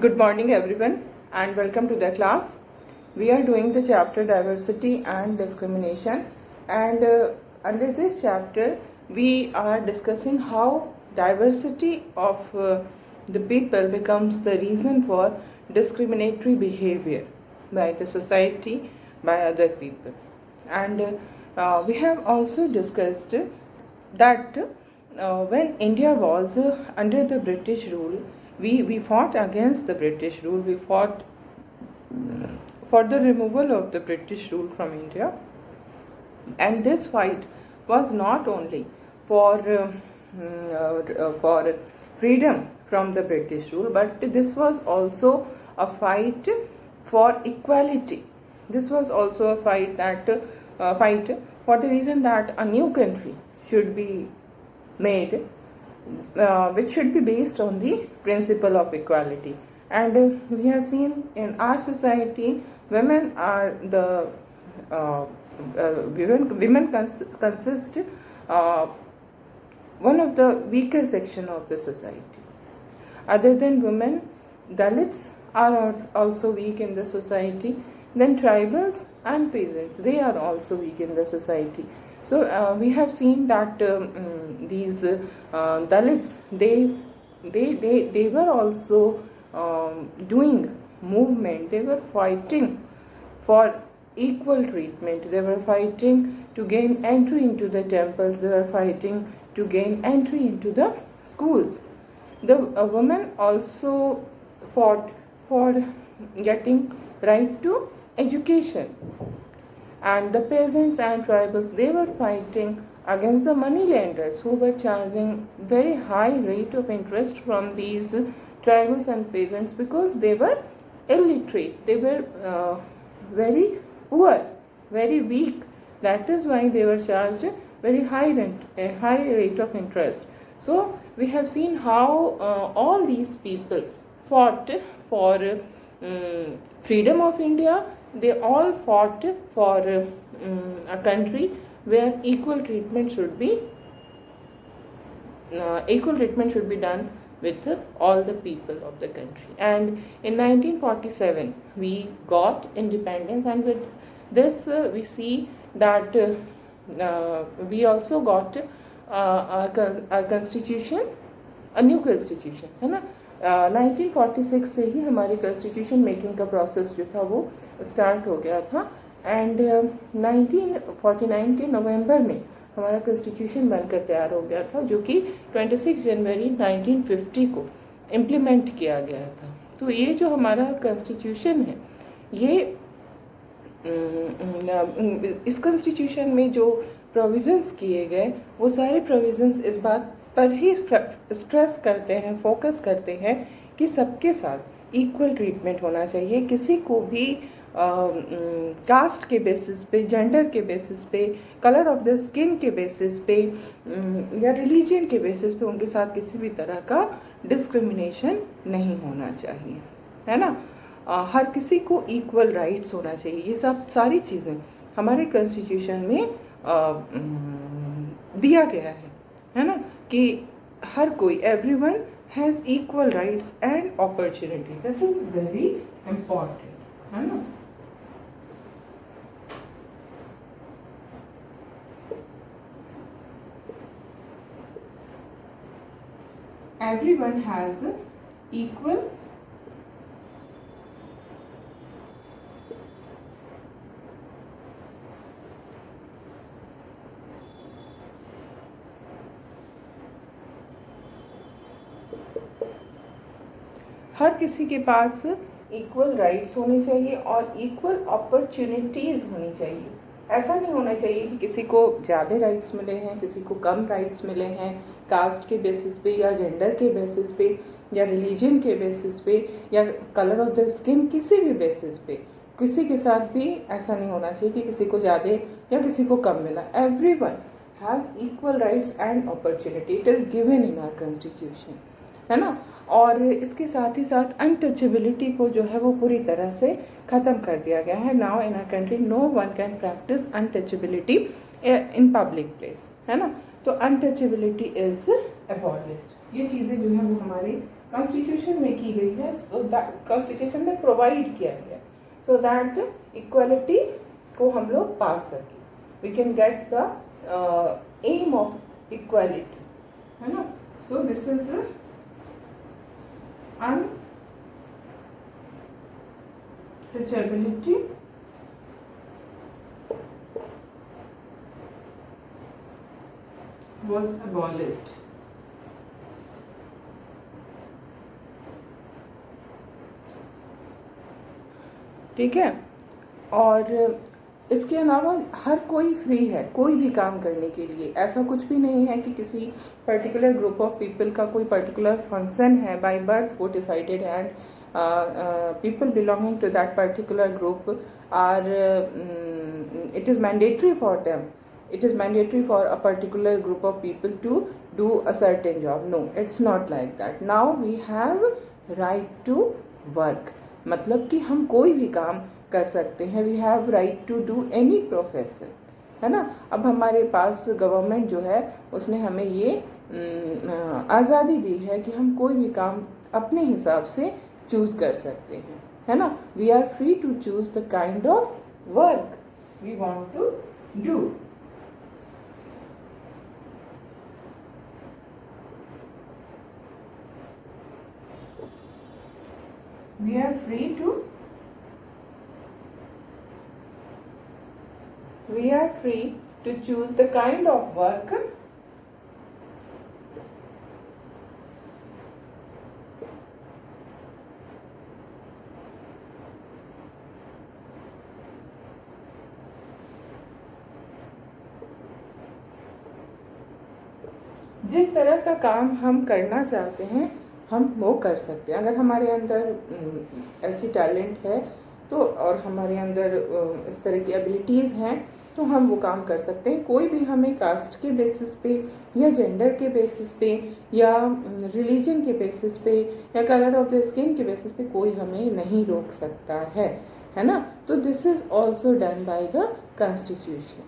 Good morning everyone and welcome to the class. We are doing the chapter diversity and discrimination, and under this chapter we are discussing how diversity of the people becomes the reason for discriminatory behavior by the society, by other people. And we have also discussed that when India was under the British rule, we fought against the British rule. We fought for the removal of the British rule from India. And this fight was not only for freedom from the British rule, but this was also a fight for equality. This was also a fight for the reason that a new country should be made, which should be based on the principle of equality. And we have seen in our society, women are the women consist one of the weaker section of the society. Other than women, Dalits are also weak in the society. Then tribals and peasants, they are also weak in the society. So we have seen that these Dalits, they were also doing movement. They were fighting for equal treatment. They were fighting to gain entry into the temples. They were fighting to gain entry into the schools. The women also fought for getting right to education. And the peasants and tribals, they were fighting against the money lenders who were charging very high rate of interest from these tribals and peasants because they were illiterate. They were very poor, very weak. That is why they were charged very high rate of interest. So we have seen how all these people fought for freedom of India. They all fought for a country where equal treatment should be done with all the people of the country. And in 1947 we got independence, and with this we see that we also got a constitution, a new constitution, है ना. 1946 से ही हमारी constitution making का process जो था वो start हो गया था. एंड 1949 के नवंबर में हमारा कॉन्स्टिट्यूशन बनकर तैयार हो गया था, जो कि 26 जनवरी 1950 को इम्प्लीमेंट किया गया था. तो ये जो हमारा कॉन्स्टिट्यूशन है, ये इस कॉन्स्टिट्यूशन में जो प्रोविज़न्स किए गए वो सारे प्रोविज़न्स इस बात पर ही स्ट्रेस करते हैं, फोकस करते हैं कि सबके साथ इक्वल ट्रीटमेंट होना चाहिए. किसी को भी कास्ट के बेसिस पे, जेंडर के बेसिस पे, कलर ऑफ द स्किन के बेसिस पे या रिलीजन के बेसिस पे उनके साथ किसी भी तरह का डिस्क्रिमिनेशन नहीं होना चाहिए, है ना. हर किसी को इक्वल राइट्स होना चाहिए. ये सब सारी चीज़ें हमारे कॉन्स्टिट्यूशन में दिया गया है ना, कि हर कोई, everyone has equal rights and opportunity. This is very important, है ना. एवरीवन हैज़ इक्वल हर किसी के पास इक्वल राइट्स होने चाहिए और इक्वल अपॉर्चुनिटीज़ होनी चाहिए. ऐसा नहीं होना चाहिए कि किसी को ज़्यादा राइट्स मिले हैं, किसी को कम राइट्स मिले हैं, कास्ट के बेसिस पे या जेंडर के बेसिस पे या रिलीजन के बेसिस पे या कलर ऑफ द स्किन, किसी भी बेसिस पे किसी के साथ भी ऐसा नहीं होना चाहिए कि किसी को ज़्यादा या किसी को कम मिला. Everyone has equal rights and opportunity. It is given in our constitution, है ना. और इसके साथ ही साथ अनटचेबिलिटी को जो है वो पूरी तरह से ख़त्म कर दिया गया है. Now in our country no one can practice untouchability in public place, है ना. तो अनटचेबिलिटी इज़ अबॉलिश्ड. ये चीज़ें जो है वो हमारे कॉन्स्टिट्यूशन में की गई है, सो दैट कॉन्स्टिट्यूशन में प्रोवाइड किया गया सो दैट इक्वलिटी को हम लोग पा सकें, we can get the aim of equality, है ना. So this is untouchability was abolished. ठीक है. और इसके अलावा हर कोई फ्री है कोई भी काम करने के लिए. ऐसा कुछ भी नहीं है कि किसी पर्टिकुलर ग्रुप ऑफ पीपल का कोई पर्टिकुलर फंक्शन है बाय बर्थ वो decided and people belonging to that particular group are it is mandatory for them, it is mandatory for a particular group of people to do a certain job. No, it's not like that. Now we have right to work, मतलब कि हम कोई भी काम कर सकते हैं. We have right to do any profession, है ना. अब हमारे पास गवर्नमेंट जो है उसने हमें ये आज़ादी दी है कि हम कोई भी काम अपने हिसाब से चूज कर सकते हैं, है ना. We are free to choose the kind of work we want to do. We are free to choose the kind of work जिस तरह का काम हम करना चाहते हैं हम वो कर सकते हैं. अगर हमारे अंदर ऐसी टैलेंट है तो और हमारे अंदर इस तरह की एबिलिटीज़ हैं तो हम वो काम कर सकते हैं. कोई भी हमें कास्ट के बेसिस पे या जेंडर के बेसिस पे या रिलीजन के बेसिस पे या कलर ऑफ द स्किन के बेसिस पे कोई हमें नहीं रोक सकता है ना. तो this is also done by the constitution.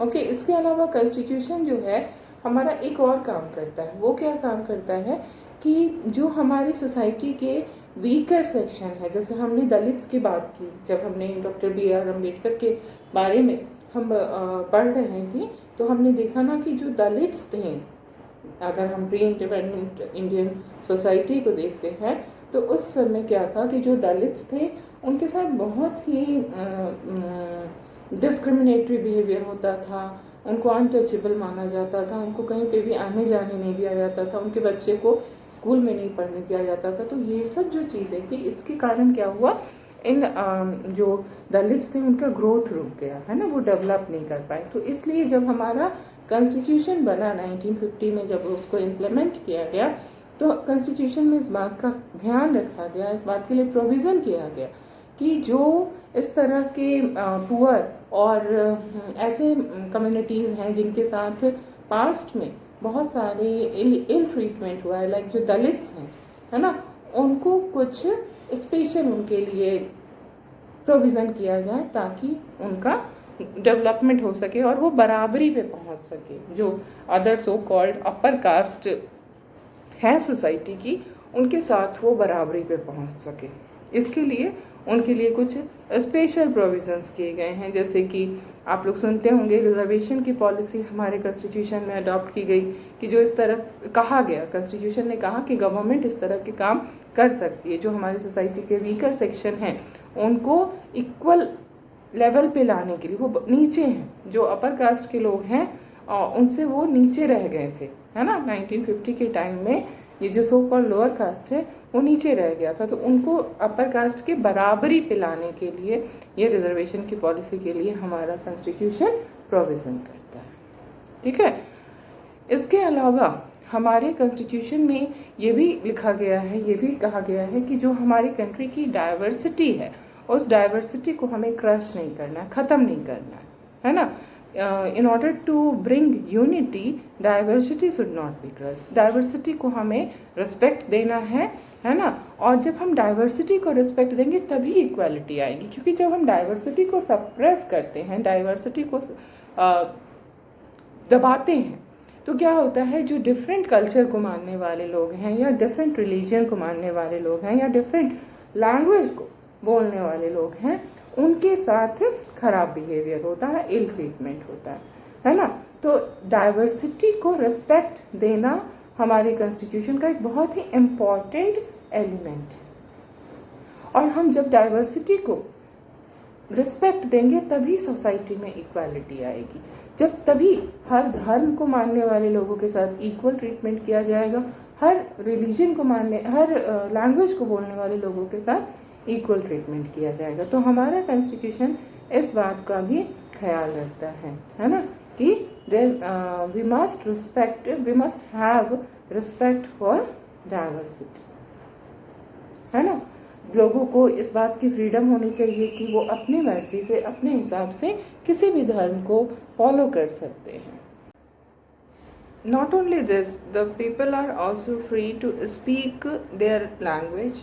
Okay. इसके अलावा कॉन्स्टिट्यूशन जो है हमारा एक और काम करता है. वो क्या काम करता है कि जो हमारी सोसाइटी के वीकर सेक्शन है, जैसे हमने दलित्स की बात की जब हमने डॉक्टर B.R. अम्बेडकर के बारे में हम पढ़ रहे थे तो हमने देखा ना कि जो दलित्स थे, अगर हम प्री इंडिपेंडेंट इंडियन सोसाइटी को देखते हैं तो उस समय क्या था कि जो दलित्स थे उनके साथ बहुत ही डिस्क्रिमिनेटरी बिहेवियर होता था. उनको अनटचेबल माना जाता था, उनको कहीं पे भी आने जाने नहीं दिया जाता था, उनके बच्चे को स्कूल में नहीं पढ़ने दिया जाता था. तो ये सब जो चीज़ें थी इसके कारण क्या हुआ, इन जो दलित्स थे उनका ग्रोथ रुक गया, है ना. वो डेवलप नहीं कर पाए. तो इसलिए जब हमारा कॉन्स्टिट्यूशन बना 1950 में, जब उसको इम्प्लीमेंट किया गया तो कॉन्स्टिट्यूशन में इस बात का ध्यान रखा गया, इस बात के लिए प्रोविज़न किया गया कि जो इस तरह के पुअर और ऐसे कम्युनिटीज़ हैं जिनके साथ पास्ट में बहुत सारे इल ट्रीटमेंट हुआ है, लाइक जो दलित्स हैं, है ना, उनको कुछ स्पेशल उनके लिए प्रोविज़न किया जाए ताकि उनका डेवलपमेंट हो सके और वो बराबरी पे पहुंच सके. जो other so called upper caste है सोसाइटी की उनके साथ वो बराबरी पे पहुंच सके. इसके लिए उनके लिए कुछ स्पेशल प्रोविज़न्स किए गए हैं. जैसे कि आप लोग सुनते होंगे रिजर्वेशन की पॉलिसी हमारे कॉन्स्टिट्यूशन में अडॉप्ट की गई कि जो इस तरह कहा गया, कॉन्स्टिट्यूशन ने कहा कि गवर्नमेंट इस तरह के काम कर सकती है. जो हमारी सोसाइटी के वीकर सेक्शन हैं उनको इक्वल लेवल पे लाने के लिए, वो नीचे हैं, जो अपर कास्ट के लोग हैं उनसे वो नीचे रह गए थे, है ना. 1950 के टाइम में ये जो सो कॉल्ड लोअर कास्ट है वो नीचे रह गया था. तो उनको अपर कास्ट के बराबरी पे लाने के लिए ये रिजर्वेशन की पॉलिसी के लिए हमारा कॉन्स्टिट्यूशन प्रोविज़न करता है. ठीक है. इसके अलावा हमारे कॉन्स्टिट्यूशन में ये भी लिखा गया है, ये भी कहा गया है कि जो हमारी कंट्री की डाइवर्सिटी है उस डाइवर्सिटी को हमें क्रश नहीं करना है, ख़त्म नहीं करना है ना. in order to bring unity, diversity should not be crushed. Diversity को हमें रिस्पेक्ट देना है ना. और जब हम डाइवर्सिटी को रिस्पेक्ट देंगे तभी इक्वालिटी आएगी. क्योंकि जब हम डाइवर्सिटी को सप्रेस करते हैं, डाइवर्सिटी को दबाते हैं, तो क्या होता है, जो डिफरेंट कल्चर को मानने वाले लोग हैं या डिफरेंट रिलीजन को मानने वाले लोग हैं या डिफरेंट लैंग्वेज को बोलने वाले लोग हैं, उनके साथ खराब बिहेवियर होता है, इल ट्रीटमेंट होता है ना। तो डाइवर्सिटी को रिस्पेक्ट देना हमारे कॉन्स्टिट्यूशन का एक बहुत ही इम्पॉर्टेंट एलिमेंट है। और हम जब डाइवर्सिटी को रिस्पेक्ट देंगे तभी सोसाइटी में इक्वालिटी आएगी, जब तभी हर धर्म को मानने वाले लोगों के साथ इक्वल ट्रीटमेंट किया जाएगा, हर रिलीजन को मानने, हर लैंग्वेज को बोलने वाले लोगों के साथ इक्वल ट्रीटमेंट किया जाएगा। तो हमारा कॉन्स्टिट्यूशन इस बात का भी ख्याल रखता है ना, कि we must respect, we must have respect for diversity, है ना। लोगों को इस बात की फ्रीडम होनी चाहिए कि वो अपनी मर्जी से, अपने हिसाब से किसी भी धर्म को फॉलो कर सकते हैं। Not only this, the people are also free to speak their language,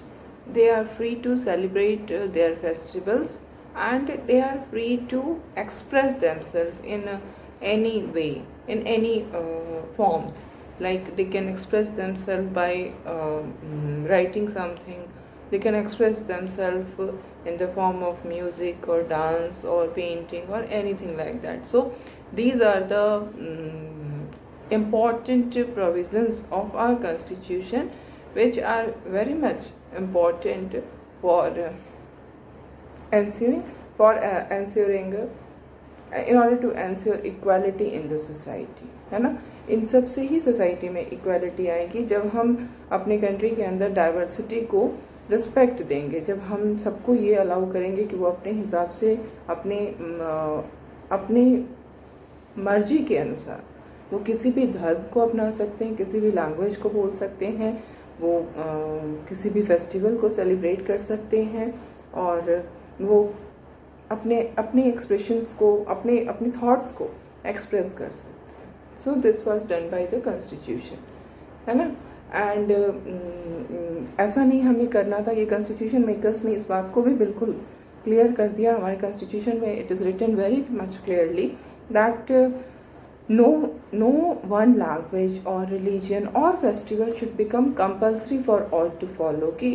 they are free to celebrate their festivals, and they are free to express themselves in any way, in any forms. Like they can express themselves by writing something, they can express themselves in the form of music or dance or painting or anything like that. So these are the important provisions of our constitution, which are very much important for ensuring in order to ensure equality in the society, है ना। इन सब से ही society में equality आएगी, जब हम अपने country के अंदर डाइवर्सिटी को रिस्पेक्ट देंगे, जब हम सबको ये अलाउ करेंगे कि वो अपने हिसाब से, अपनी मर्जी के अनुसार वो किसी भी धर्म को अपना सकते हैं, किसी भी लैंग्वेज को बोल सकते हैं, वो किसी भी फेस्टिवल को सेलिब्रेट कर सकते हैं, और वो अपने एक्सप्रेशंस को, अपने थॉट्स को एक्सप्रेस कर सकते हैं। So this was done by the constitution, है ना। एंड ऐसा नहीं हमें करना था, ये कॉन्स्टिट्यूशन मेकर्स ने इस बात को भी बिल्कुल क्लियर कर दिया। हमारे कॉन्स्टिट्यूशन में it is written very much clearly that no one language or religion or festival should become compulsory for all to follow, कि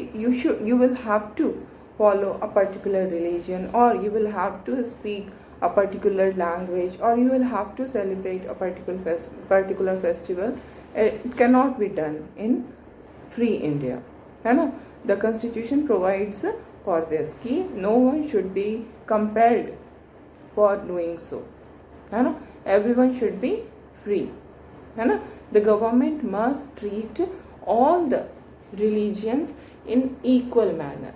you will have to follow a particular religion, or you will have to speak a particular language, or you will have to celebrate a particular festival. It cannot be done in free India, है ना। The constitution provides for this, कि no one should be compelled for doing so, है ना। Everyone should be free, है ना। The government must treat all the religions in equal manner.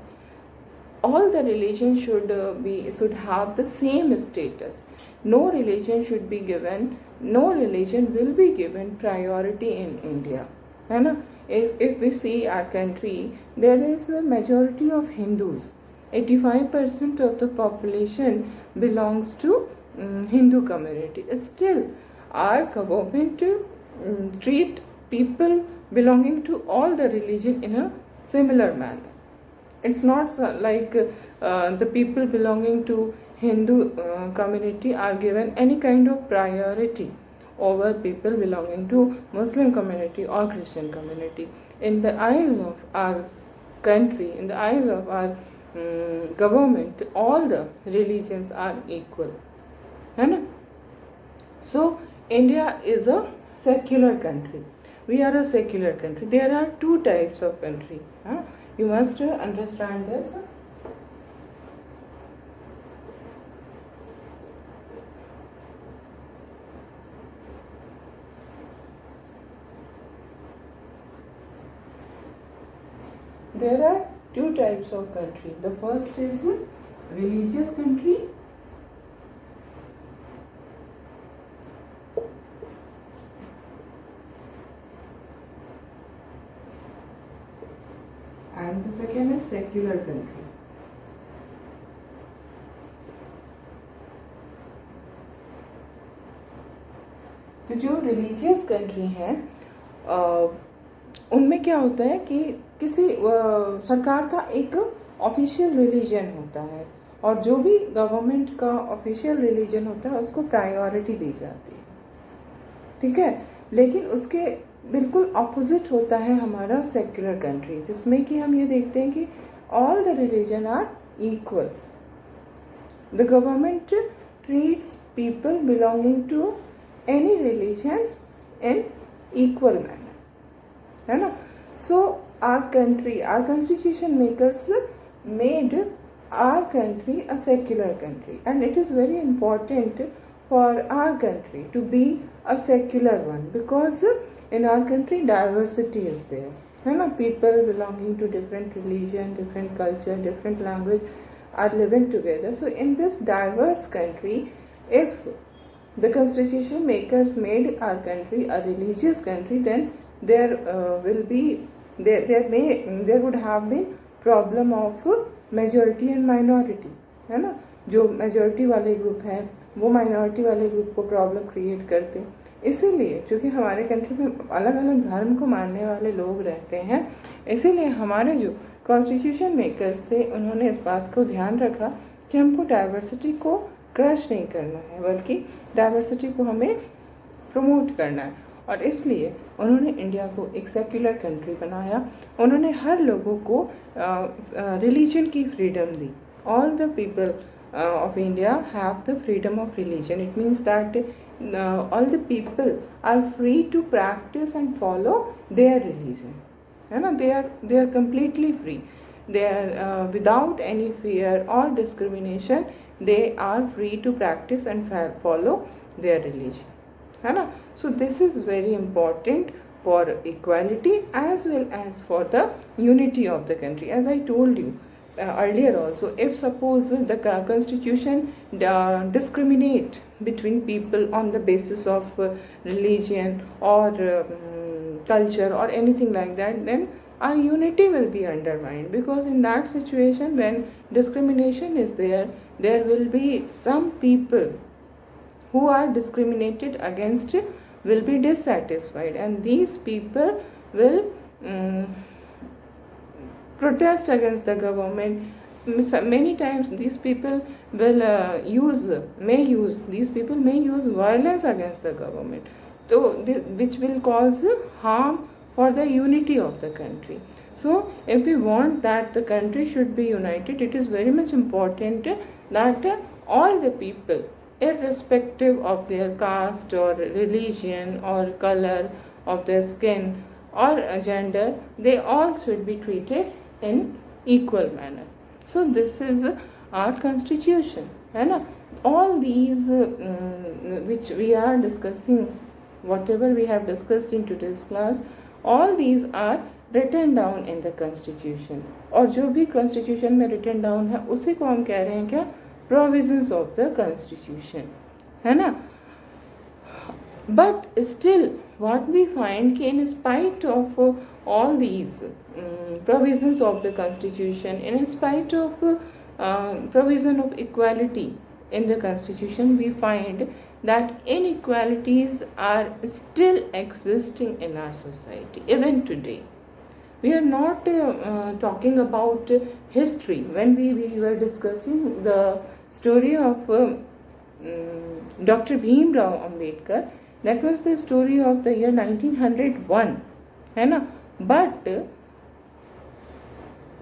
All the religions should have the same status. No religion should be given, no religion will be given priority in India, है ना। If we see our country, there is a majority of Hindus. 85% of the population belongs to Hindu community. Still, our government treat people belonging to all the religion in a similar manner. It's not like the people belonging to Hindu community are given any kind of priority over people belonging to Muslim community or Christian community. In the eyes of our country, in the eyes of our government, all the religions are equal, है ना। So India is a secular country. We are a secular country. There are two types of country. You must understand this. There are two types of country. The first is religious country. And the second is secular country. तो जो religious country हैं उनमें क्या होता है कि किसी सरकार का एक ऑफिशियल रिलीजन होता है, और जो भी गवर्नमेंट का ऑफिशियल रिलीजन होता है उसको प्रायोरिटी दी जाती है, ठीक है। लेकिन उसके बिल्कुल ऑपोजिट होता है हमारा सेक्युलर कंट्री, जिसमें कि हम ये देखते हैं कि all the religion are equal. The government treats people belonging to any religion in equal manner, है ना. So our country, our constitution makers made our country a secular country, and it is very important for our country to be a secular one, because in our country diversity is there, है ना. People belonging to different religion, different culture, different language are living together. So in this diverse country, if the constitution makers made our country a religious country, then there would have been problem of majority and minority, है ना. जो majority वाले group हैं वो minority वाले group को problem create करते हैं. इसीलिए क्योंकि हमारे कंट्री में अलग अलग धर्म को मानने वाले लोग रहते हैं, इसीलिए हमारे जो कॉन्स्टिट्यूशन मेकर्स थे उन्होंने इस बात को ध्यान रखा कि हमको डाइवर्सिटी को क्रश नहीं करना है, बल्कि डाइवर्सिटी को हमें प्रमोट करना है. और इसलिए उन्होंने इंडिया को एक सेक्युलर कंट्री बनाया. उन्होंने हर लोगों को रिलीजन की freedom the. All the people of India have the freedom of religion. It means that all the people are free to practice and follow their religion, है ना. they are completely free. They are without any fear or discrimination. They are free to practice and follow their religion, है ना. So this is very important for equality as well as for the unity of the country. As I told you earlier also, if suppose the constitution discriminate between people on the basis of religion or culture or anything like that, then our unity will be undermined, because in that situation when discrimination is there, there will be some people who are discriminated against will be dissatisfied, and these people will protest against the government. Many times these people will may use violence against the government, so which will cause harm for the unity of the country. So if we want that the country should be united, it is very much important that all the people, irrespective of their caste or religion or color of their skin or gender, they all should be treated in equal manner. So this is our constitution, है ना. All these which we are discussing, whatever we have discussed in today's class, all these are written down in the constitution. और जो भी constitution में written down है उसी को हम कह रहे हैं क्या, provisions of the constitution, है ना. But still what we find कि in spite of all these provisions of the constitution, and in spite of provision of equality in the constitution, we find that inequalities are still existing in our society even today. We are not talking about history. When we were discussing the story of Dr. Bhim Rao Ambedkar, that was the story of the year 1901, है ना. But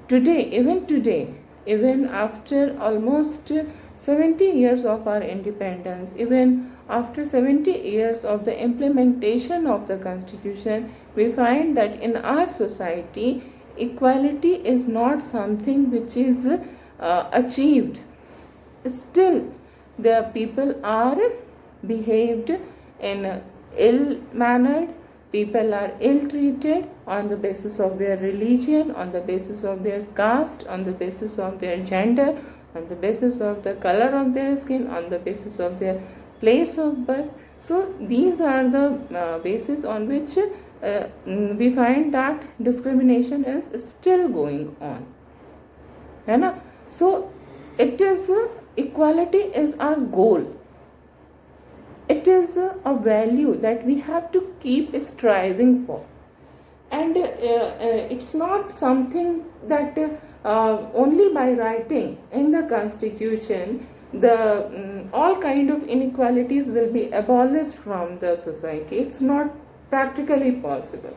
today, even after almost 70 years of our independence, even after 70 years of the implementation of the constitution, we find that in our society equality is not something which is achieved. Still the people are behaved in ill-mannered. People are ill-treated on the basis of their religion, on the basis of their caste, on the basis of their gender, on the basis of the color of their skin, on the basis of their place of birth. So these are the basis on which we find that discrimination is still going on, है ना. So it is equality is our goal. It is a value that we have to keep striving for, and it's not something that only by writing in the constitution the all kind of inequalities will be abolished from the society. It's not practically possible.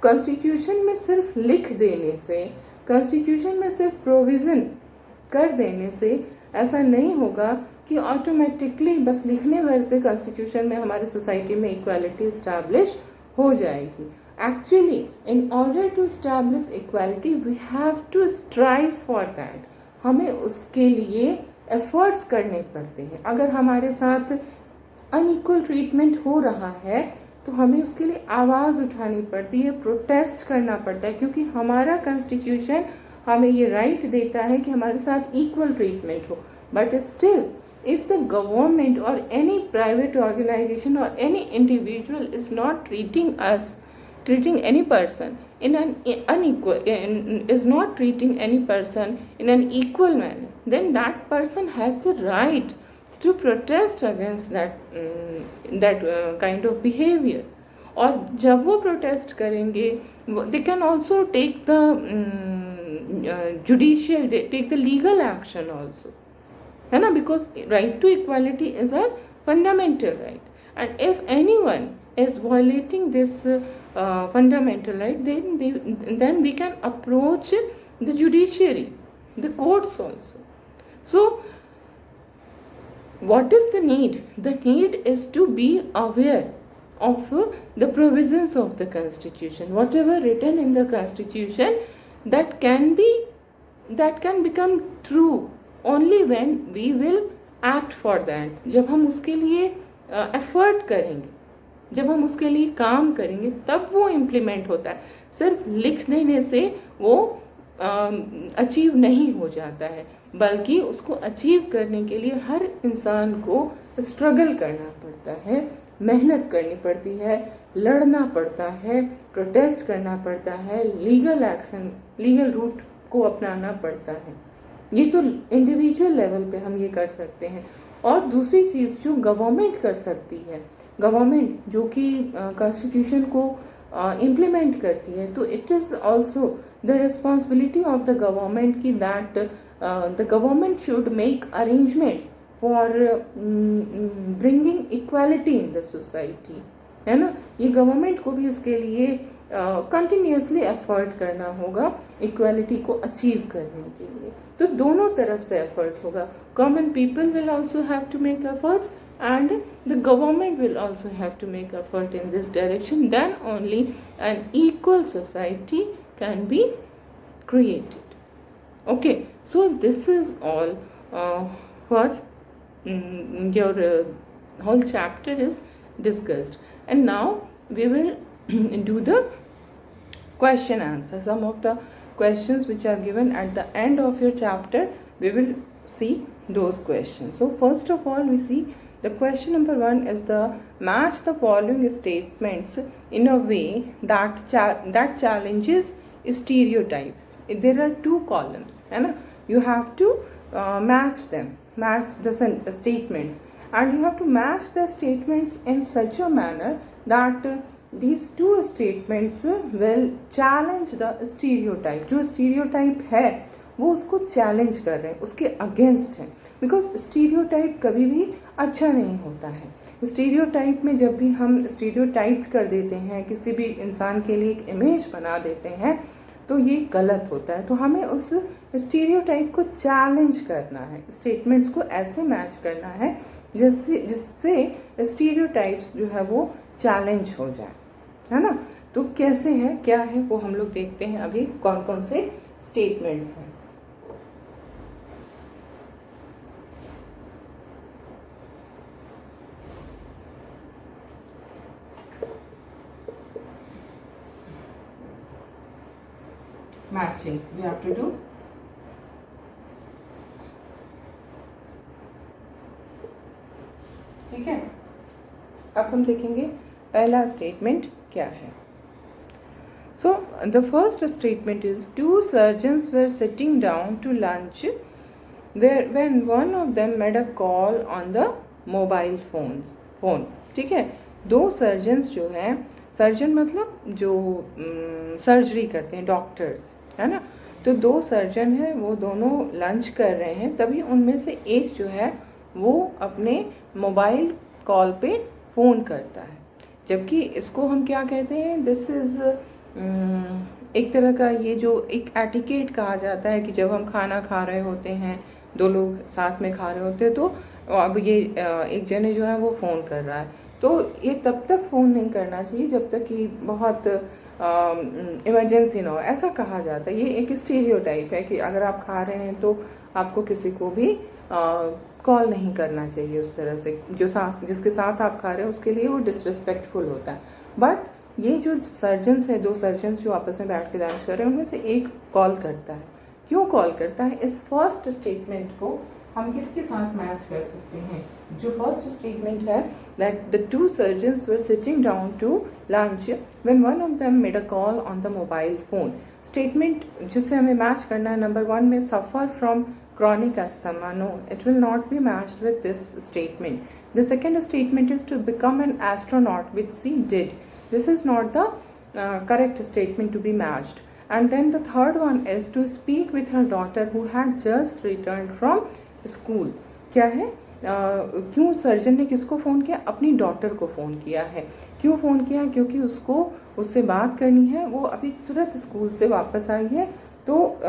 Constitution में सिर्फ लिख देने से, constitution में सिर्फ provision कर देने से ऐसा नहीं होगा कि ऑटोमेटिकली बस लिखने भर से कॉन्स्टिट्यूशन में हमारी सोसाइटी में इक्वालिटी इस्टेब्लिश हो जाएगी। Actually in order to establish equality we have to strive for that. हमें उसके लिए एफर्ट्स करने पड़ते हैं। अगर हमारे साथ अनइक्वल ट्रीटमेंट हो रहा है तो हमें उसके लिए आवाज़ उठानी पड़ती है, प्रोटेस्ट करना पड़ता है, क्योंकि हमारा कॉन्स्टिट्यूशन हमें ये राइट देता है कि हमारे साथ इक्वल ट्रीटमेंट हो। But still if the government or any private organization or any individual is not treating any person in an unequal is not treating any person in an equal manner, then that person has the right to protest against that kind of behavior. और जब वो protest करेंगे, they can also take the judicial, they take the legal action also, है ना, because right to equality is a fundamental right, and if anyone is violating this fundamental right, then we can approach the judiciary, the courts also. So what is the need? The need is to be aware of the provisions of the constitution, whatever written in the constitution, that can become true only when we will act for that. जब हम उसके लिए effort करेंगे, जब हम उसके लिए काम करेंगे, तब वो इम्प्लीमेंट होता है। सिर्फ लिख देने से वो अचीव नहीं हो जाता है, बल्कि उसको अचीव करने के लिए हर इंसान को स्ट्रगल करना पड़ता है, मेहनत करनी पड़ती है, लड़ना पड़ता है, प्रोटेस्ट करना पड़ता है, लीगल एक्शन, लीगल रूट को अपनाना पड़ता है। ये तो इंडिविजुअल लेवल पे हम ये कर सकते हैं। और दूसरी चीज़ जो गवर्नमेंट कर सकती है, गवर्नमेंट जो कि कॉन्स्टिट्यूशन को इम्प्लीमेंट करती है, तो it is also the responsibility of the government की that the government should make arrangements for bringing equality in the society, है ना। ये गवर्नमेंट को भी इसके लिए कंटिन्यूसली एफर्ट करना होगा इक्वालिटी को अचीव करने के लिए। तो दोनों तरफ से एफर्ट होगा। Common people will also have to make efforts and the government will also have to make effort in this direction. Then only an equal society can be created. Okay, so this is all for your whole chapter is discussed, and now we will do the question answer. Some of the questions which are given at the end of your chapter, we will see those questions. So first of all, we see the question number 1 is the match the following statements in a way that challenges stereotype. There are 2 columns, है ना, you have to match them, match the statements, and you have to match the statements in such a manner that these 2 statements will challenge the stereotype. जो stereotype है वो उसको challenge कर रहे हैं, उसके अगेंस्ट हैं, बिकॉज स्टीरियोटाइप कभी भी अच्छा नहीं होता है। स्टीरियोटाइप में जब भी हम स्टीरियोटाइप कर देते हैं, किसी भी इंसान के लिए एक इमेज बना देते हैं, तो ये गलत होता है। तो हमें उस स्टीरियोटाइप को चैलेंज करना है, स्टेटमेंट्स को ऐसे मैच करना है जिससे स्टीरियोटाइप्स जो है वो चैलेंज हो जाए, है ना। तो कैसे है, क्या है, वो हम लोग देखते हैं अभी कौन कौन से स्टेटमेंट्स हैं। Matching we have to do. ठीक है, अब हम देखेंगे पहला स्टेटमेंट क्या है। So the first statement is 2 surgeons were sitting down to lunch when one of them made a call on the mobile phone। ठीक है, 2 सर्जन्स जो हैं, सर्जन मतलब जो सर्जरी करते हैं, डॉक्टर्स, है ना। तो 2 सर्जन हैं, वो दोनों लंच कर रहे हैं, तभी उनमें से एक जो है वो अपने मोबाइल कॉल पे फ़ोन करता है। जबकि इसको हम क्या कहते हैं, दिस इज़ एक तरह का ये जो एक एटिकेट कहा जाता है कि जब हम खाना खा रहे होते हैं, दो लोग साथ में खा रहे होते हैं, तो अब ये एक जने जो है वो फ़ोन कर रहा है, तो ये तब तक फ़ोन नहीं करना चाहिए जब तक कि बहुत इमरजेंसी ना हो, ऐसा कहा जाता है। ये एक स्टीरियोटाइप है कि अगर आप खा रहे हैं तो आपको किसी को भी कॉल नहीं करना चाहिए उस तरह से, जिसके साथ आप खा रहे हैं उसके लिए वो डिसरिस्पेक्टफुल होता है। बट ये जो सर्जन्स है, दो सर्जन्स जो आपस में बैठ के लंच कर रहे हैं, उनमें से एक कॉल करता है। क्यों कॉल करता है? इस फर्स्ट स्टेटमेंट को हम किसके साथ मैच कर सकते हैं? जो फर्स्ट स्टेटमेंट है that the two surgeons were sitting down to lunch when one of them made a call on the mobile phone. Statement जिससे हमें मैच करना है, नंबर 1 में suffer from chronic asthma. No, it will not be matched with this statement. The second statement is to become an astronaut, which she did. This is not the correct statement to be matched. And then the third one is to speak with her daughter who had just returned from school. क्या है? क्यों surgeon ने किसको phone किया? अपनी daughter को phone किया है। क्यों फ़ोन किया? क्योंकि उसको उससे बात करनी है, वो अभी तुरंत स्कूल से वापस आई है, तो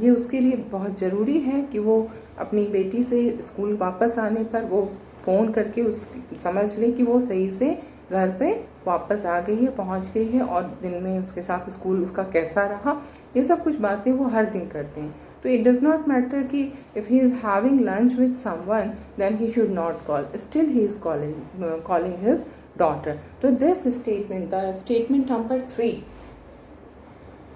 ये उसके लिए बहुत ज़रूरी है कि वो अपनी बेटी से स्कूल वापस आने पर वो फ़ोन करके उस समझ ले कि वो सही से घर पे वापस आ गई है, पहुंच गई है, और दिन में उसके साथ स्कूल उसका कैसा रहा, ये सब कुछ बातें वो हर दिन करते हैं। तो इट डज़ नॉट मैटर कि if he is having lunch with someone then he should not call, still he is calling his daughter. तो this statement, the statement number 3,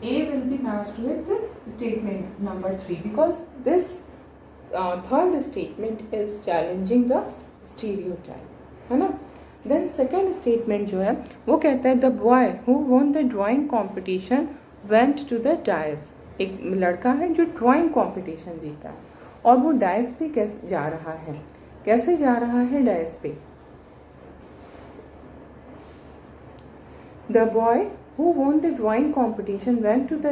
A will be matched with statement number 3 because this third statement is challenging the stereotype, है ना. Then second statement जो है वो कहता है the boy who won the drawing competition went to the dais. एक लड़का है जो ड्राइंग कंपटीशन जीता है और वो डायस पे कैसे जा रहा है? कैसे जा रहा है डायस पे? The boy who won the drawing competition went to the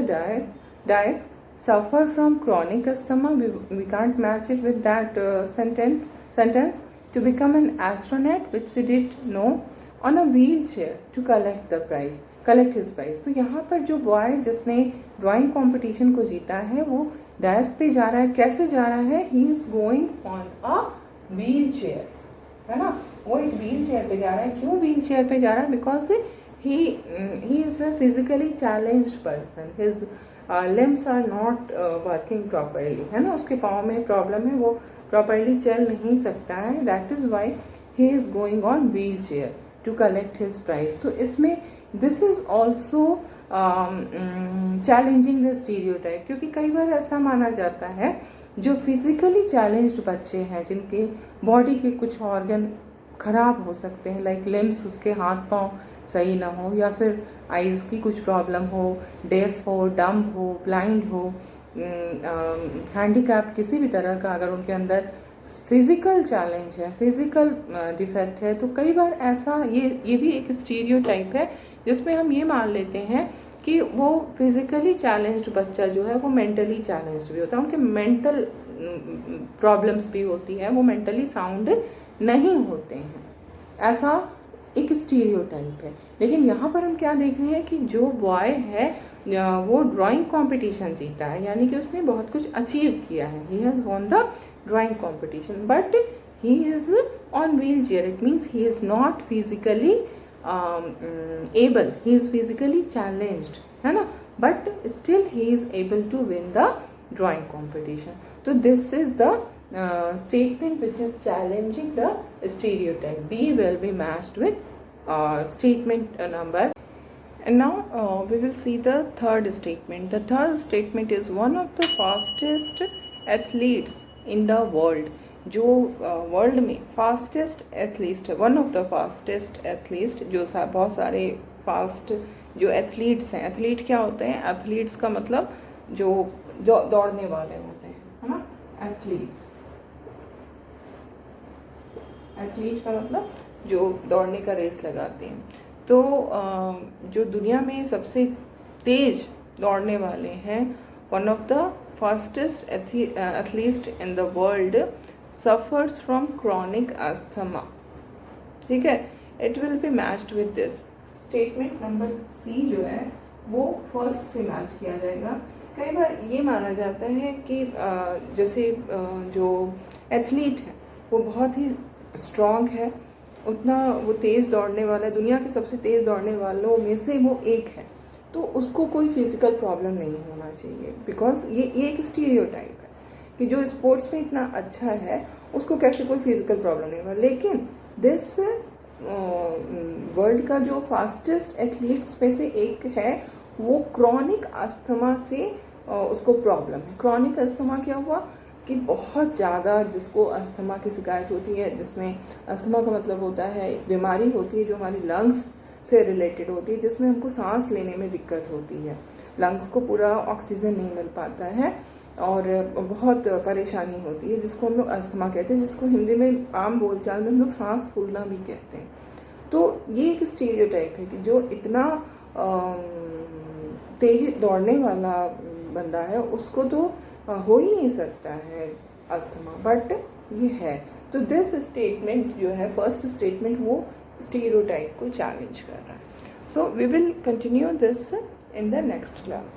dais suffer from chronic asthma. We can't match it with that sentence. To become an astronaut, which he did no, on a wheelchair to collect his prize. तो यहाँ पर जो boy जिसने drawing competition को जीता है वो DISE पे जा रहा है. कैसे जा रहा है? He is going on a wheel chair, है ना. वो एक व्हील चेयर पे जा रहा है. क्यों व्हील चेयर पे जा रहा है? Because he is a physically challenged person. His limbs are not working properly, है ना. उसके पाँव में प्रॉब्लम है, वो प्रॉपरली चल नहीं सकता है. That is why he is going on wheel chair to collect his prize. तो इसमें this is also challenging the stereotype, क्योंकि कई बार ऐसा माना जाता है जो फिजिकली चैलेंज्ड बच्चे हैं, जिनके बॉडी के कुछ ऑर्गन खराब हो सकते हैं, लाइक लिम्स, उसके हाथ पाँव सही ना हो, या फिर आइज़ की कुछ प्रॉब्लम हो, डेफ हो, डम हो, ब्लाइंड हो, हैंडीकैप किसी भी तरह का अगर उनके अंदर फिज़िकल चैलेंज है, फिज़िकल डिफेक्ट है, तो कई बार ऐसा ये भी एक स्टीरियोटाइप है जिसमें हम ये मान लेते हैं कि वो फिज़िकली चैलेंज्ड बच्चा जो है वो मेंटली चैलेंज्ड भी होता है, उनके मेंटल प्रॉब्लम्स भी होती है, वो मेंटली साउंड नहीं होते हैं. ऐसा एक स्टीरियोटाइप है. लेकिन यहाँ पर हम क्या देख रहे हैं कि जो बॉय है वो ड्राइंग कंपटीशन जीता है, यानी कि उसने बहुत कुछ अचीव किया है. He has won the drawing competition but he is on wheel chair. It means he is not physically able, he is physically challenged, है ना, but still he is able to win the drawing competition. तो this is the statement which is challenging the stereotype. B will be matched with statement number. And now we will see the third statement. The third statement is one of the fastest athletes in the world. जो world में fastest athlete, one of the fastest athlete, जो बहुत सारे fast जो athletes हैं. Athlete क्या होते हैं? एथलीट्स का मतलब जो दौड़ने वाले होते हैं, है ना. एथलीट्स, एथलीट का मतलब जो दौड़ने का रेस लगाते हैं. तो जो दुनिया में सबसे तेज दौड़ने वाले हैं, one of the fastest athlete in the world suffers from chronic asthma. ठीक है, it will be matched with this. Statement number C जो है वो फर्स्ट से मैच किया जाएगा। कई बार ये माना जाता है कि जैसे जो एथलीट है वो बहुत ही स्ट्रॉन्ग है, उतना वो तेज़ दौड़ने वाला है, दुनिया के सबसे तेज़ दौड़ने वालों में से वो एक है, तो उसको कोई फिजिकल प्रॉब्लम नहीं होना चाहिए, बिकॉज ये एक स्टीरियोटाइप है कि जो स्पोर्ट्स में इतना अच्छा है उसको कैसे कोई फिजिकल प्रॉब्लम नहीं होगा। लेकिन दिस वर्ल्ड का जो फास्टेस्ट एथलीट्स में से एक है, वो क्रॉनिक अस्थमा से उसको प्रॉब्लम है। क्रॉनिक अस्थमा क्या हुआ कि बहुत ज़्यादा जिसको अस्थमा की शिकायत होती है, जिसमें अस्थमा का मतलब होता है बीमारी होती है जो हमारी लंग्स से रिलेटेड होती है, जिसमें हमको सांस लेने में दिक्कत होती है, लंग्स को पूरा ऑक्सीजन नहीं मिल पाता है और बहुत परेशानी होती है, जिसको हम लोग अस्थमा कहते हैं, जिसको हिंदी में आम बोलचाल में हम लोग सांस फूलना भी कहते हैं। तो ये एक स्टीरियोटाइप है कि जो इतना तेज दौड़ने वाला बंदा है उसको तो हो ही नहीं सकता है अस्थमा, बट ये है। तो दिस स्टेटमेंट जो है फर्स्ट स्टेटमेंट वो स्टीरियोटाइप को चैलेंज कर रहा है। So we will continue this in the next class.